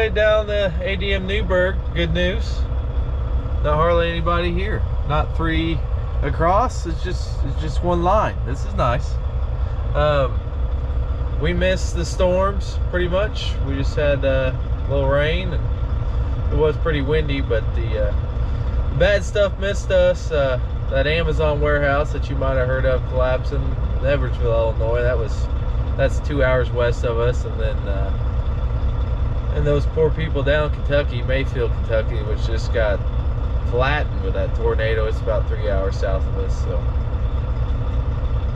made down the ADM Newburgh. Good news. Not hardly anybody here. Not three across. It's just one line. This is nice. We missed the storms pretty much. We just had a little rain, and it was pretty windy, but the bad stuff missed us. That Amazon warehouse that you might have heard of collapsing in Eversville, Illinois, that's 2 hours west of us. And then and those poor people down in Kentucky, Mayfield, Kentucky, which just got flattened with that tornado. It's about 3 hours south of us. So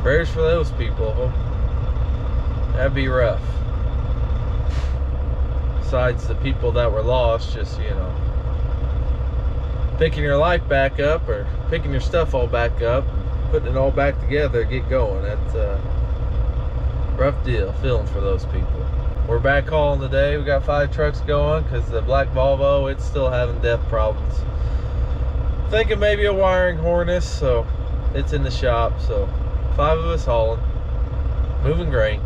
prayers for those people. That'd be rough. Besides the people that were lost, just, you know, picking your life back up, or picking your stuff all back up, putting it all back together, get going. That's a rough deal. Feeling for those people. We're back hauling today. We got 5 trucks going because the black Volvo, it's still having death problems. Thinking maybe a wiring harness, so it's in the shop. So 5 of us hauling, moving grain.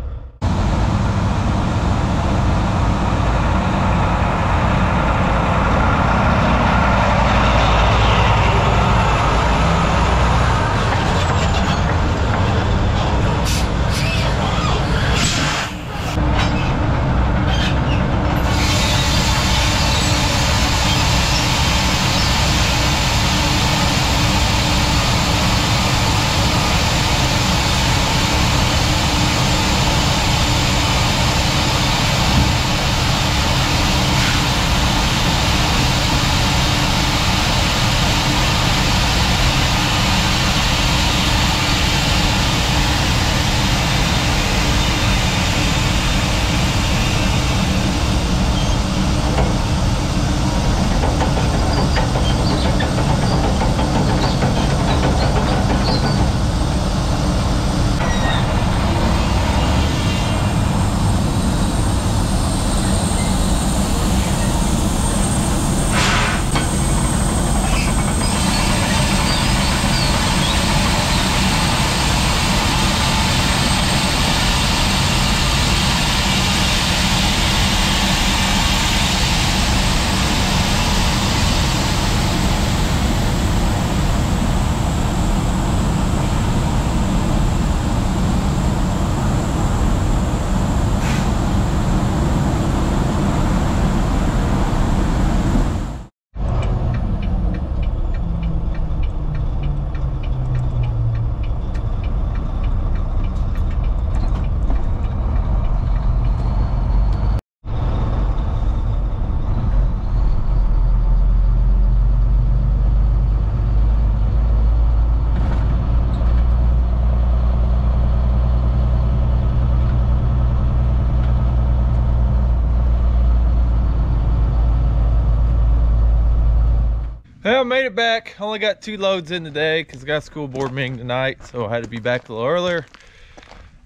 Well, I made it back. Only got 2 loads in today because I got school board meeting tonight, so I had to be back a little earlier.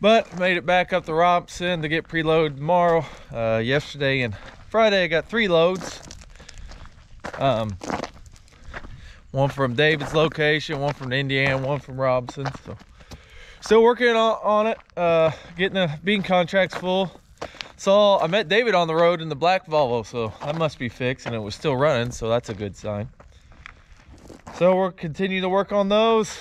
But made it back up to Robinson to get preload tomorrow. Yesterday and Friday I got 3 loads. One from David's location, one from Indiana, one from Robinson. So still working on it, getting the bean contracts full. So I met David on the road in the black Volvo, so that must be fixed, and it was still running, so that's a good sign. So we're continuing to work on those,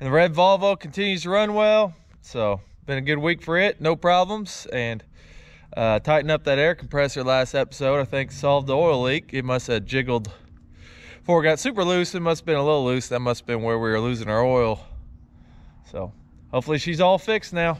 and the red Volvo continues to run well. So been a good week for it, no problems. And tightened up that air compressor last episode. I think solved the oil leak. It must have jiggled before it got super loose. It must have been a little loose. That must have been where we were losing our oil. So hopefully she's all fixed now.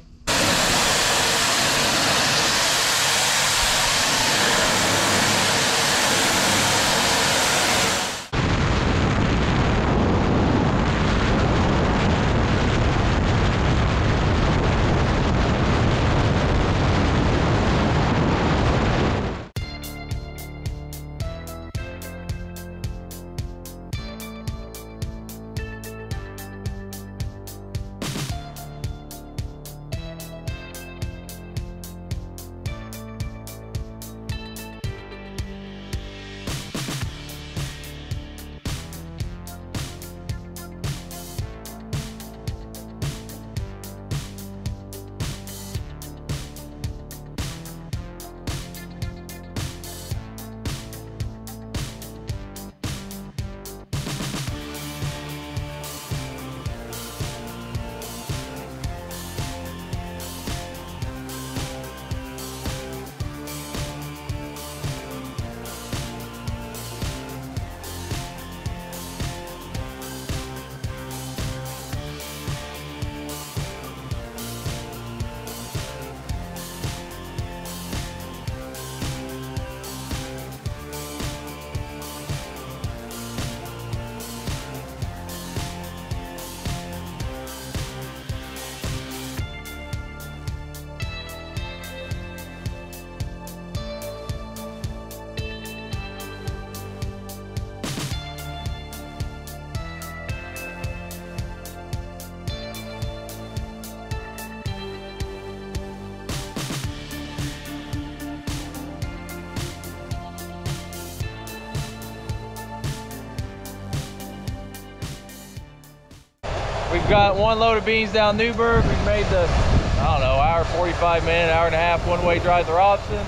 We've got one load of beans down Newburgh. We've made the, I don't know, hour 45 minute, hour and a half one-way drive to Robson.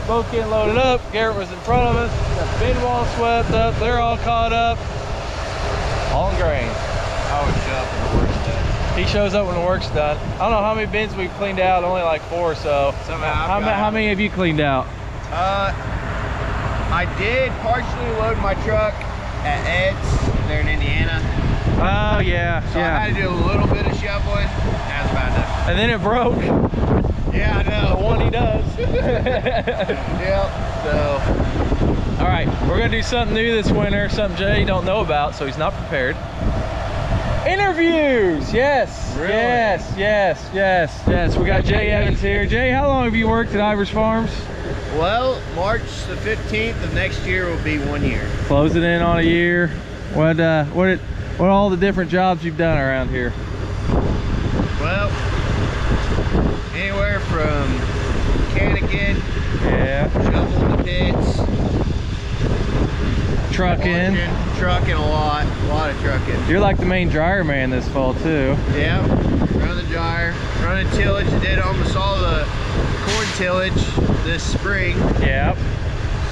Both getting loaded up. Garrett was in front of us. Got the bin wall swept up. They're all caught up. All in grain. I always show up when the work's done. He shows up when the work's done. I don't know how many bins we've cleaned out. Only like 4 or so. How many have you cleaned out? I did partially load my truck at Ed's there in Indiana. Oh yeah, so I had to do a little bit of shoveling. That's about enough. And then it broke. Yeah, I know. The one he does. Yep. So. All right, we're gonna do something new this winter, something Jay don't know about, so he's not prepared. Interviews, yes, really? yes. We got Jay Evans here. Jay, how long have you worked at Ivers Farms? Well, March the 15th of next year will be 1 year. Closing in on a year. What are all the different jobs you've done around here? Well, anywhere from mechanicking, shoveling the pits, trucking a lot of trucking. You're like the main dryer man this fall too. Yeah, run the dryer, running tillage. Did almost all the corn tillage this spring. Yep.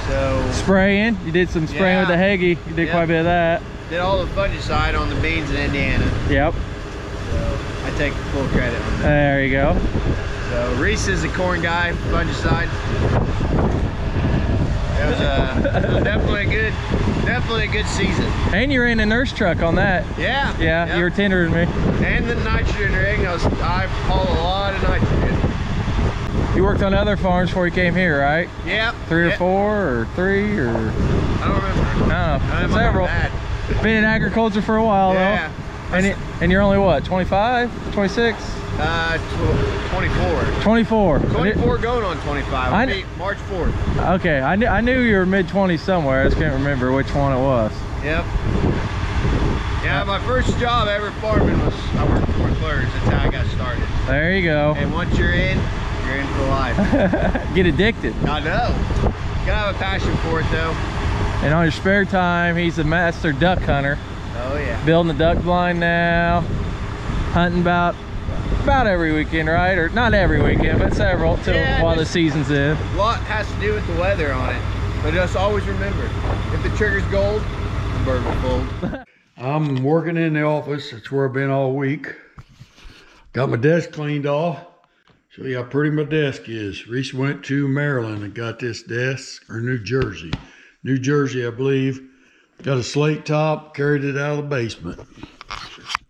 So spraying, you did some spraying with the Heggie. You did quite a bit of that. Did all the fungicide on the beans in Indiana. Yep. So I take full credit on that. There you go. So Reese is the corn guy, fungicide. It was definitely a good season. And you ran a nurse truck on that. Yeah. Yeah, yep. You were tendering me. And the nitrogen rig. I haul a lot of nitrogen. You worked on other farms before you came here, right? Yep. 3 or 4 or 3 or? I don't remember. No, several. Been in agriculture for a while though. And you're only what, 25, 26? 24. 24. 24 going on 25. It'll be March 4th. Okay, I knew you were mid-20s somewhere. I just can't remember which one it was. Yep. Yeah, my first job ever farming was I worked for McClure's. That's how I got started. There you go. And once you're in for life. Get addicted. I know. Gotta have a passion for it though. And on your spare time, he's a master duck hunter. Oh yeah. Building a duck blind now. Hunting about every weekend, right? Or not every weekend, but several while the season's in. A lot has to do with the weather on it. But just always remember, if the trigger's gold, the bird will fold. I'm working in the office. That's where I've been all week. Got my desk cleaned off. Show you how pretty my desk is. Reese went to Maryland and got this desk, or New Jersey. New Jersey, I believe. Got a slate top, carried it out of the basement.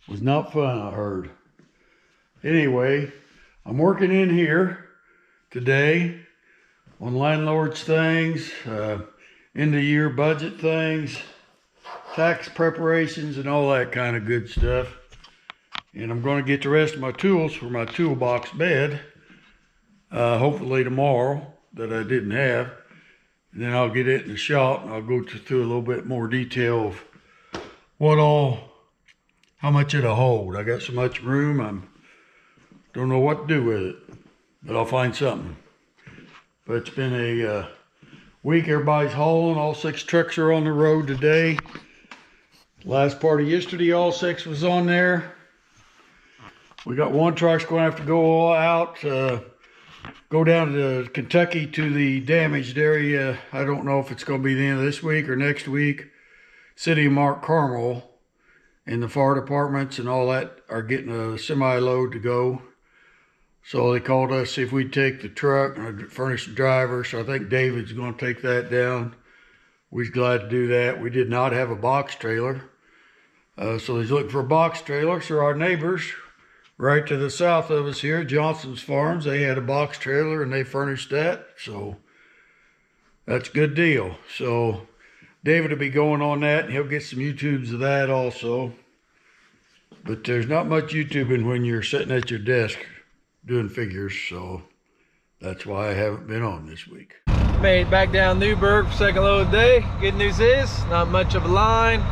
Was not fun, I heard. Anyway, I'm working in here today on landlord's things, end of year budget things, tax preparations and all that kind of good stuff. And I'm going to get the rest of my tools for my toolbox bed, hopefully tomorrow, that I didn't have. And then I'll get it in the shop and I'll go through a little bit more detail of how much it'll hold. I got so much room, don't know what to do with it, but I'll find something. But it's been a week. Everybody's hauling. All 6 trucks are on the road today. Last part of yesterday, all 6 was on there. We got 1 truck's going to have to go out, go down to Kentucky to the damaged area. I don't know if it's going to be the end of this week or next week. City of Mark Carmel and the fire departments and all that are getting a semi-load to go. So they called us, see if we'd take the truck and furnish the driver. So I think David's going to take that down. We're glad to do that. We did not have a box trailer. So he's looking for a box trailer. So our neighbors right to the south of us here, Johnson's Farms, they had a box trailer and they furnished that. So that's a good deal. So David will be going on that and he'll get some YouTubes of that also. But there's not much YouTubing when you're sitting at your desk doing figures, so that's why I haven't been on this week. Made it back down Newburgh for second load of the day. Good news is, not much of a line.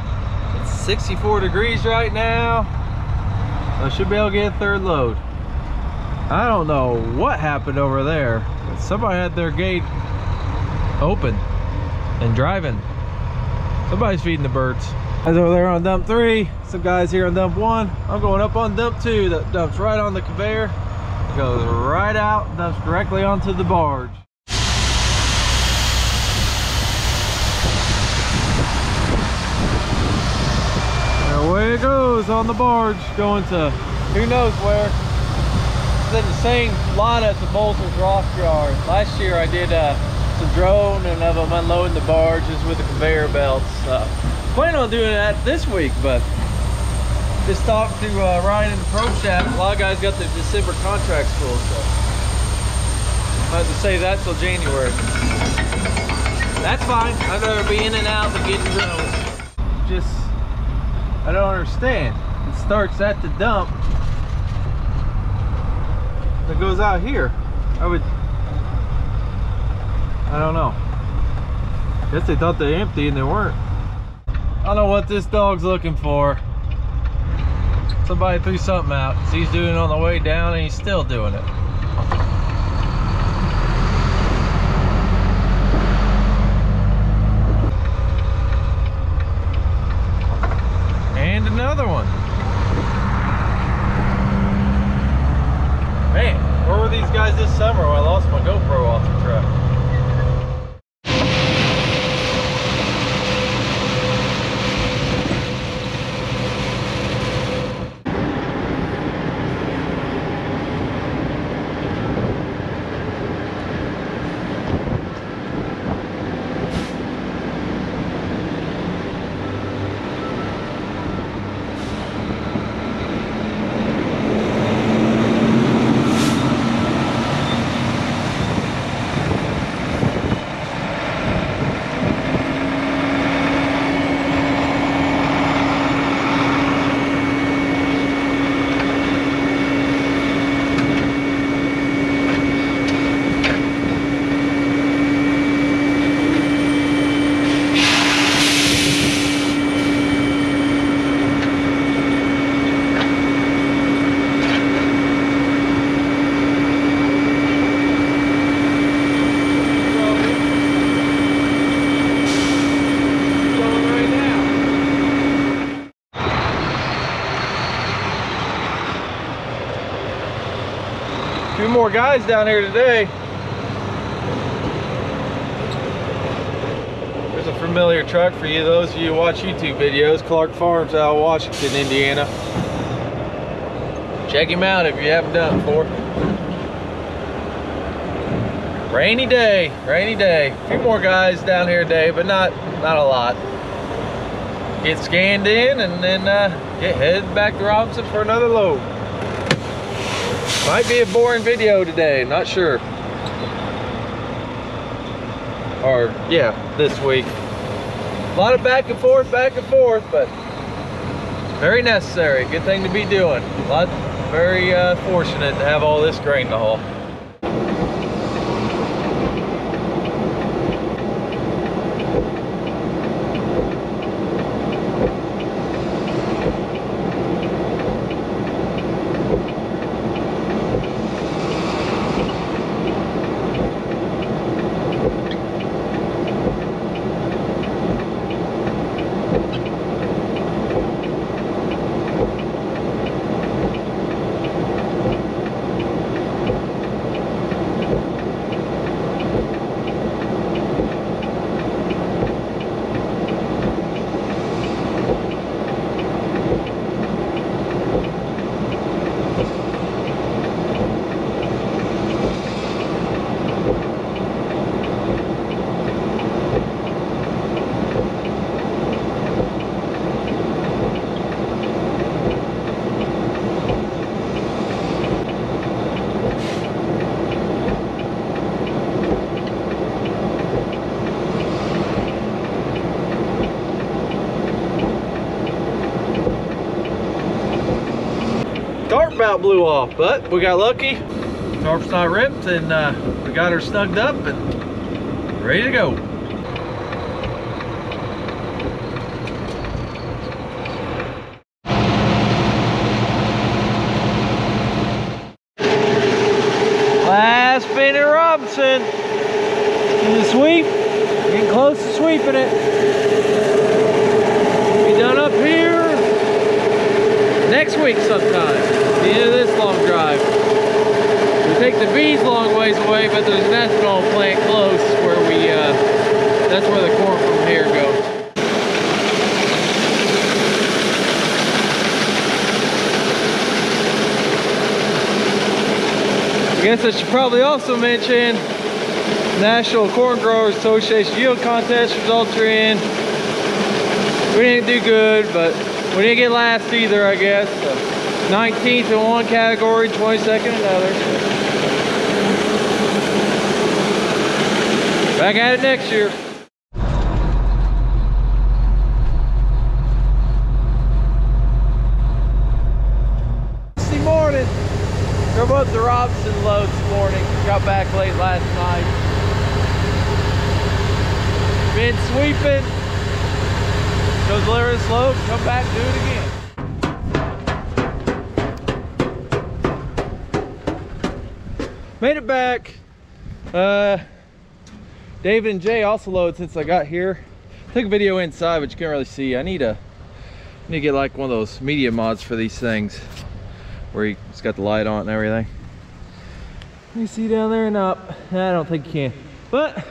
It's 64 degrees right now. I should be able to get a third load. I don't know what happened over there, but somebody had their gate open and driving. Somebody's feeding the birds. Guys over there on dump 3, some guys here on dump 1. I'm going up on dump 2 that dumps right on the conveyor. It goes right out, dumps directly onto the barge. And away it goes on the barge, going to who knows where. It's in the same line as the Bolter's Rock Yard. Last year I did some drone and of them unloading the barges with the conveyor belts. Plan on doing that this week, but just talked to Ryan in the Pro Shop. A lot of guys got their December contracts full, so I have to say that till January. That's fine. I'd rather be in and out than getting drones. Just, I don't understand. It starts at the dump. It goes out here. I don't know. Guess they thought they empty and they weren't. I don't know what this dog's looking for. Somebody threw something out. He's doing it on the way down and he's still doing it. And another one. Man, where were these guys this summer when I lost my GoPro off the truck? Few more guys down here today. There's a familiar truck for you, those of you who watch YouTube videos. Clark Farms out of Washington, Indiana. Check him out if you haven't done it before. Rainy day, rainy day. A few more guys down here today, but not a lot. Get scanned in and then get headed back to Robinson for another load. Might be a boring video today, not sure. Or, yeah, this week. A lot of back and forth, but very necessary. Good thing to be doing. Very fortunate to have all this grain to haul. Tarp about blew off, but we got lucky. Tarp's not ripped, and we got her snugged up and ready to go. Last spin at Robinson. In the sweep, getting close to sweeping it. week sometime, the end of this long drive. We take the beans a long ways away, but there's an ethanol plant close where we, that's where the corn from here goes. I guess I should probably also mention National Corn Growers Association Yield Contest results are in. We didn't do good, but we didn't get last either, I guess. So 19th in one category, 22nd in another. Back at it next year. Wednesday morning. Drove up the Robinson load this morning. Got back late last night. Been sweeping. Go deliver this load, come back, do it again. Made it back. David and Jay also loaded since I got here. Took a video inside, but you can't really see. I need to get like one of those media mods for these things, where it's got the light on and everything. You see down there and up. I don't think you can, but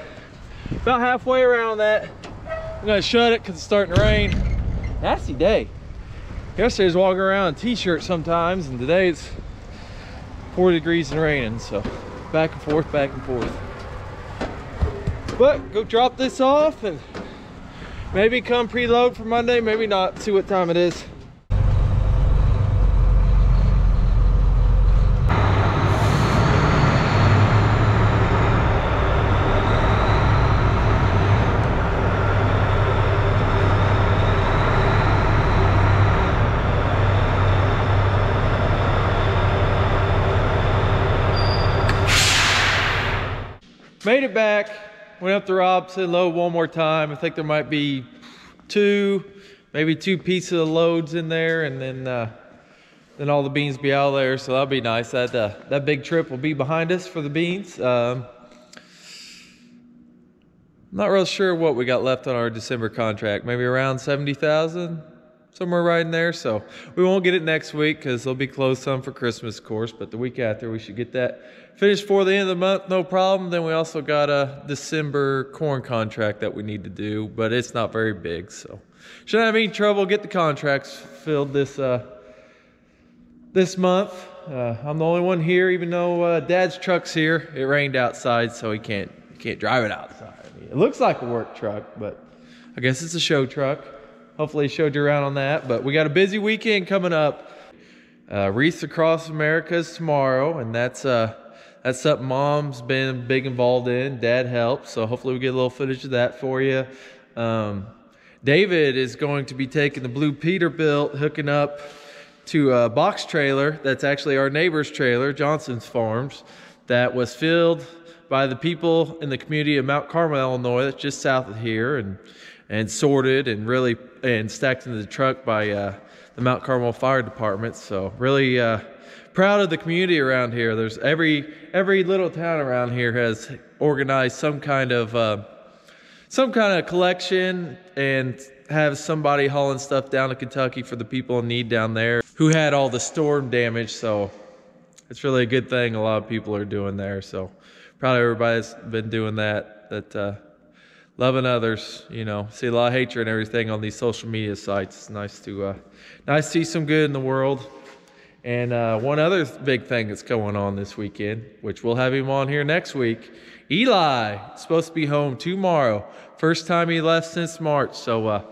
about halfway around that. I'm gonna shut it because it's starting to rain. Nasty day. Yesterday I was walking around in t-shirt sometimes, and today it's 4 degrees and raining, so back and forth, back and forth. But go drop this off and maybe come preload for Monday, maybe not. See what time it is. Made it back, went up the Robinson, load one more time. I think there might be maybe two pieces of loads in there, and then all the beans be out there, so that'll be nice. That big trip will be behind us for the beans. Not real sure what we got left on our December contract, maybe around 70,000, somewhere right in there. So we won't get it next week because they'll be closed some for Christmas, of course, but the week after we should get that finished for the end of the month, no problem. Then we also got a December corn contract that we need to do, but it's not very big, so shouldn't have any trouble. Get the contracts filled this month. I'm the only one here, even though Dad's truck's here. It rained outside, so he can't drive it outside. I mean, it looks like a work truck, but I guess it's a show truck. Hopefully he showed you around on that. But we got a busy weekend coming up. Wreaths Across America's tomorrow, and that's something Mom's been big involved in. Dad helps, so hopefully we get a little footage of that for you. David is going to be taking the Blue Peterbilt, hooking up to a box trailer that's actually our neighbor's trailer, Johnson's Farms, that was filled by the people in the community of Mount Carmel, Illinois, that's just south of here, and sorted and stacked into the truck by the Mount Carmel Fire Department. So really proud of the community around here. There's every little town around here has organized some kind of collection and have somebody hauling stuff down to Kentucky for the people in need down there who had all the storm damage. So it's really a good thing a lot of people are doing there. So proud of everybody that's been doing that loving others. You know, see a lot of hatred and everything on these social media sites. It's nice to see some good in the world. And one other big thing that's going on this weekend, which we'll have him on here next week. Eli is supposed to be home tomorrow. First time he left since March. So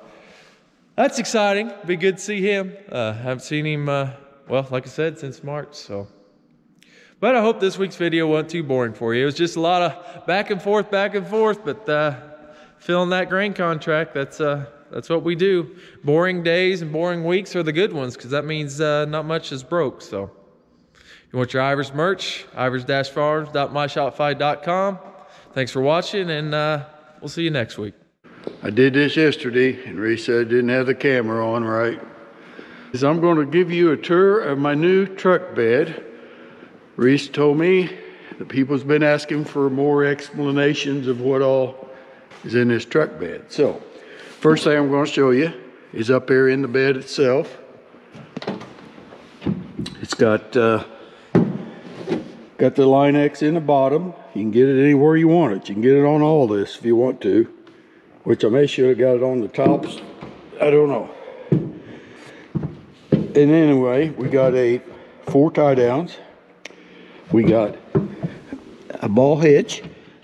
that's exciting. Be good to see him. Haven't seen him, well, like I said, since March. So, but I hope this week's video wasn't too boring for you. It was just a lot of back and forth, but filling that grain contract, that's what we do. Boring days and boring weeks are the good ones, because that means not much is broke. So if you want your Ivers merch, ivers-farms.myshopify.com. Thanks for watching, and we'll see you next week. I did this yesterday, and Reese said I didn't have the camera on right. So I'm going to give you a tour of my new truck bed. Reese told me that people's been asking for more explanations of what all is in this truck bed. So first thing I'm going to show you is up here in the bed itself. got the Line X in the bottom. You can get it anywhere you want it. You can get it on all this if you want to, which I may should have got it on the tops. I don't know. And anyway, we got 4 tie downs. We got a ball hitch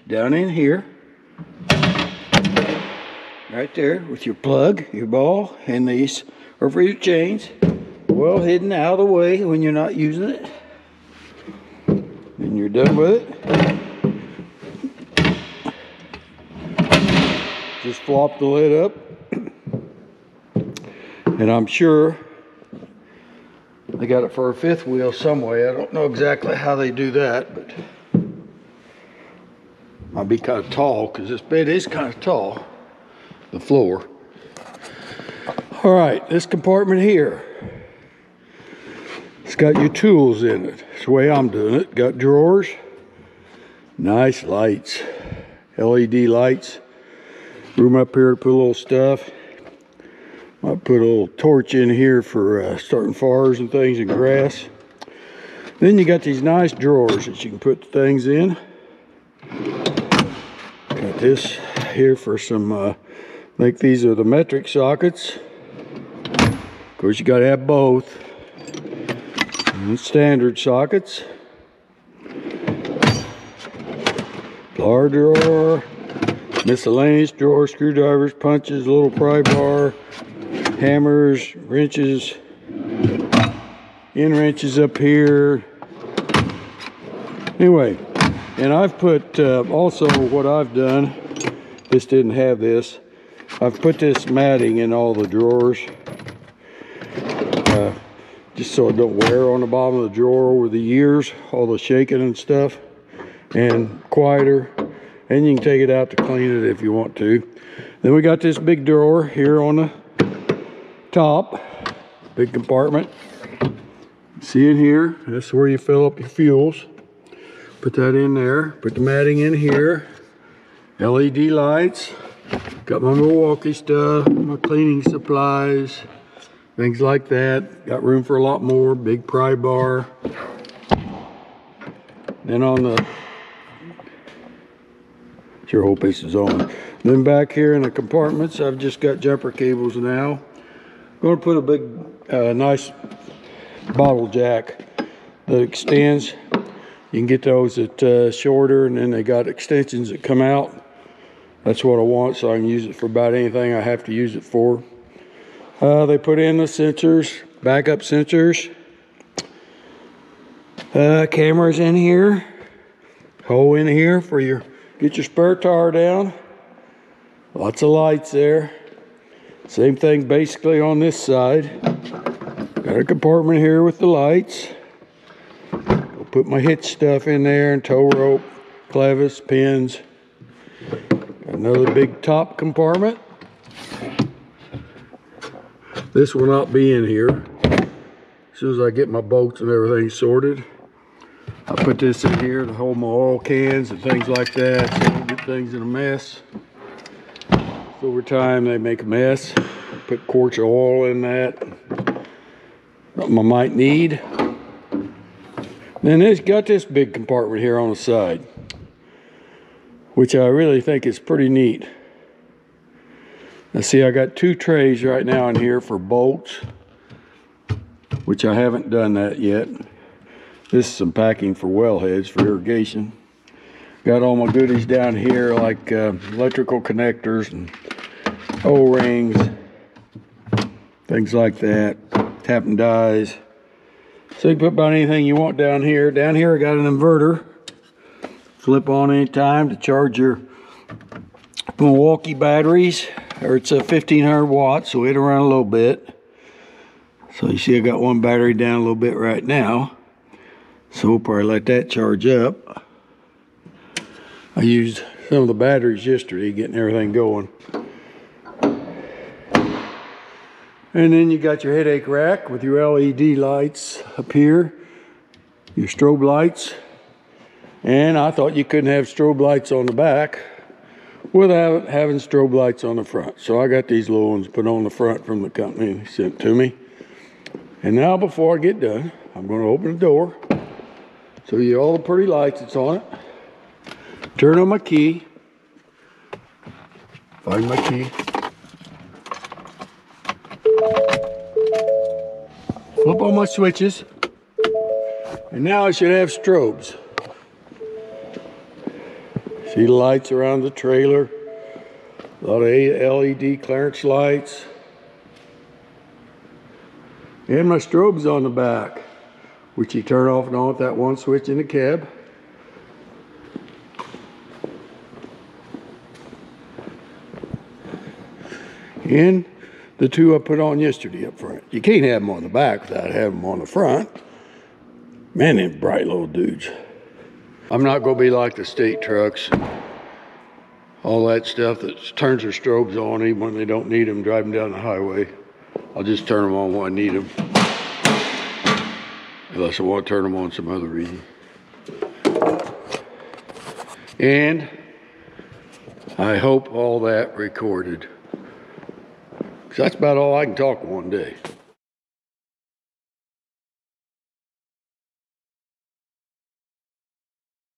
down in here, right there, with your plug, your ball, and these are for your chains, well hidden out of the way when you're not using it. And you're done with it. Just flop the lid up, and I'm sure they got it for a 5th wheel some way. I don't know exactly how they do that, but might be kind of tall, because this bed is kind of tall, the floor. All right, this compartment here, it's got your tools in it. That's the way I'm doing it. Got drawers, nice lights, LED lights. Room up here to put a little stuff. Might put a little torch in here for starting fires and things and grass. Then you got these nice drawers that you can put the things in. Got this here for some, I think these are the metric sockets. Of course, you got to have both. And standard sockets. Plier drawer. Miscellaneous drawer, screwdrivers, punches, little pry bar, hammers, wrenches, end wrenches up here. Anyway, and I've put also what I've done, this didn't have this, I've put this matting in all the drawers, just so it don't wear on the bottom of the drawer over the years, all the shaking and stuff, and quieter. And you can take it out to clean it if you want to. Then we got this big drawer here on the top, big compartment. See in here, that's where you fill up your fuels. Put that in there, put the matting in here. LED lights, got my Milwaukee stuff, my cleaning supplies, things like that. Got room for a lot more, big pry bar. Then on the, sure hope this is on. Then back here in the compartments, I've just got jumper cables now. I'm going to put a big, nice bottle jack that extends. You can get those at shorter, and then they got extensions that come out. That's what I want, so I can use it for about anything I have to use it for. They put in the sensors, backup sensors. Cameras in here. Hole in here for your, get your spare tire down. Lots of lights there. Same thing basically on this side. Got a compartment here with the lights. I'll put my hitch stuff in there, and tow rope, clevis, pins. Got another big top compartment. This will not be in here. As soon as I get my bolts and everything sorted, I put this in here to hold my oil cans and things like that, so I don't get things in a mess. Over time they make a mess. Put quarts of oil in that. Something I might need. Then it's got this big compartment here on the side, which I really think is pretty neat. Now see, I got 2 trays right now in here for bolts, which I haven't done that yet. This is some packing for well heads for irrigation. Got all my goodies down here, like electrical connectors and O-rings, things like that, tap and dies. So you can put about anything you want down here. Down here I got an inverter. Flip on anytime to charge your Milwaukee batteries. Or it's a 1500 watts, so it around a little bit. So you see I got one battery down a little bit right now. So we'll probably let that charge up. I used some of the batteries yesterday getting everything going. And then you got your headache rack with your LED lights up here, your strobe lights. And I thought you couldn't have strobe lights on the back without having strobe lights on the front. So I got these little ones put on the front from the company they sent to me. And now before I get done, I'm going to open the door, show you all the pretty lights that's on it. Turn on my key. Find my key. Flip on my switches. And now I should have strobes. See the lights around the trailer. A lot of LED clearance lights. And my strobes on the back, which you turn off and on with that one switch in the cab. And the two I put on yesterday up front. You can't have them on the back without having them on the front. Man, them bright little dudes. I'm not going to be like the state trucks. All that stuff that turns their strobes on even when they don't need them driving down the highway. I'll just turn them on when I need them. Unless I want to turn them on some other reason. And I hope all that recorded. Because that's about all I can talk one day.